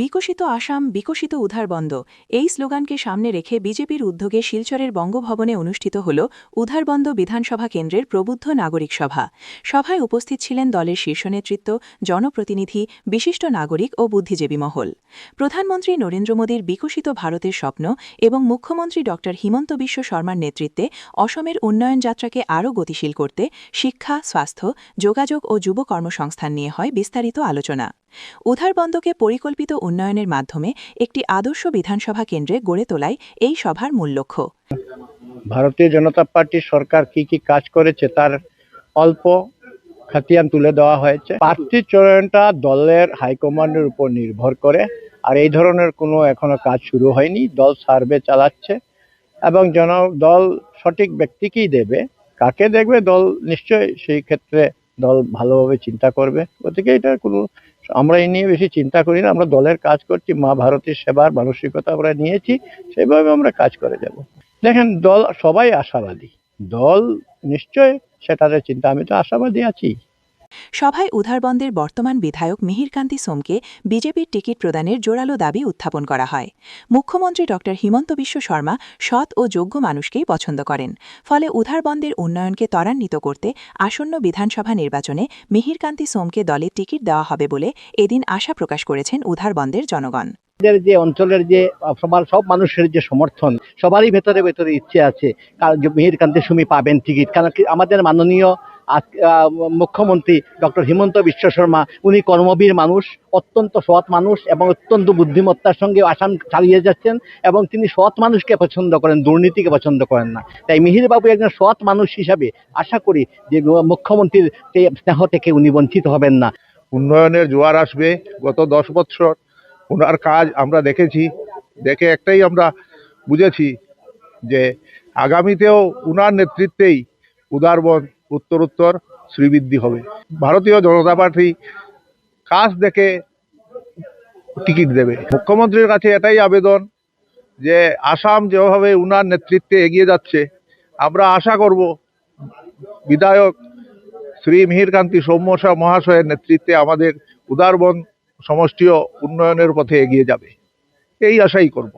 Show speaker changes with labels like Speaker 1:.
Speaker 1: বিকশিত আসাম বিকশিত উধারবন্দ এই স্লোগানকে সামনে রেখে বিজেপির উদ্যোগে শিলচরের বঙ্গভবনে অনুষ্ঠিত হল উধারবন্দ বিধানসভা কেন্দ্রের প্রবুদ্ধ নাগরিক সভা। সভায় উপস্থিত ছিলেন দলের শীর্ষ নেতৃত্ব, জনপ্রতিনিধি, বিশিষ্ট নাগরিক ও বুদ্ধিজীবী মহল। প্রধানমন্ত্রী নরেন্দ্র মোদীর বিকশিত ভারতের স্বপ্ন এবং মুখ্যমন্ত্রী ড হিমন্ত বিশ্ব শর্মার নেতৃত্বে অসমের উন্নয়ন যাত্রাকে আরও গতিশীল করতে শিক্ষা, স্বাস্থ্য, যোগাযোগ ও যুব কর্মসংস্থান নিয়ে হয় বিস্তারিত আলোচনা। উধারবন্দকে পরিকল্পিত উন্নয়নের মাধ্যমে একটি আদর্শ বিধানসভা কেন্দ্রে গড়ে তোলাই এই সভার মূল লক্ষ্য।
Speaker 2: ভারতীয় জনতা পার্টি সরকার কি কি কাজ করেছে তার অল্প খতিয়ান তুলে দেওয়া হয়েছে। প্রার্থী চয়নটা দলের হাইকমান্ডের উপর নির্ভর করে, আর এই ধরনের কোনো এখনো কাজ শুরু হয়নি। দল সার্ভে চালাচ্ছে এবং দল সঠিক ব্যক্তিকেই দেবে। কাকে দেখবে দল নিশ্চয়ই সেই ক্ষেত্রে দল ভালোভাবে চিন্তা করবে। গতিকে এটা কোনো আমরা এই নিয়ে বেশি চিন্তা করি না। আমরা দলের কাজ করছি, মা ভারতীর সেবার মানসিকতা আমরা নিয়েছি, সেভাবে আমরা কাজ করে যাব। দেখেন, দল সবাই আশাবাদী, দল নিশ্চয় সেটাতে চিন্তা, আমি তো আশাবাদী আছি।
Speaker 1: সভায় উধারবন্দের বর্তমান বিধায়ক মিহিরকান্তি সোমকে বিজেপির টিকিট প্রদানের জোরালো দাবি উত্থাপন করা হয়। মুখ্যমন্ত্রী ড হিমন্ত বিশ্ব শর্মা সৎ ও যোগ্য মানুষকেই পছন্দ করেন, ফলে উধারবন্দের উন্নয়নকে ত্বরান্বিত করতে আসন্ন বিধানসভা নির্বাচনে মিহিরকান্তি সোমকে দলে টিকিট দেওয়া হবে বলে এদিন আশা প্রকাশ করেছেন উধারবন্দের জনগণ।
Speaker 2: যে অঞ্চলের যে সব মানুষের যে সমর্থন, সবারই ভেতরে ভেতরে ইচ্ছে আছে মিহিরকান্তি সুমি পাবেন টিকিট। কারণ আমাদের মাননীয় মুখ্যমন্ত্রী ডক্টর হিমন্ত বিশ্ব শর্মা, উনি কর্মবীর মানুষ, অত্যন্ত সৎ মানুষ এবং অত্যন্ত বুদ্ধিমত্তার সঙ্গে আসাম চালিয়ে যাচ্ছেন, এবং তিনি সৎ মানুষকে পছন্দ করেন, দুর্নীতিকে পছন্দ করেন না। তাই মিহিরবাবু একজন সৎ মানুষ হিসাবে আশা করি যে মুখ্যমন্ত্রীর স্নেহ থেকে উনি বঞ্চিত হবেন না।
Speaker 3: উন্নয়নের জোয়ার আসবে। গত 10 বছর ওনার কাজ আমরা দেখেছি, দেখে একটাই আমরা বুঝেছি যে আগামীতেও উনার নেতৃত্বেই উদারবন উত্তরোত্তর শ্রীবৃদ্ধি হবে। ভারতীয় জনতা পার্টি কাজ দেখে টিকিট দেবে। মুখ্যমন্ত্রীর কাছে এটাই আবেদন যে আসাম যেভাবে উনার নেতৃত্বে এগিয়ে যাচ্ছে, আমরা আশা করব বিধায়ক শ্রী মিহিরকান্তি সৌম্য মহাশয়ের নেতৃত্বে আমাদের উদারবন সমষ্টিও উন্নয়নের পথে এগিয়ে যাবে, এই আশাই করব।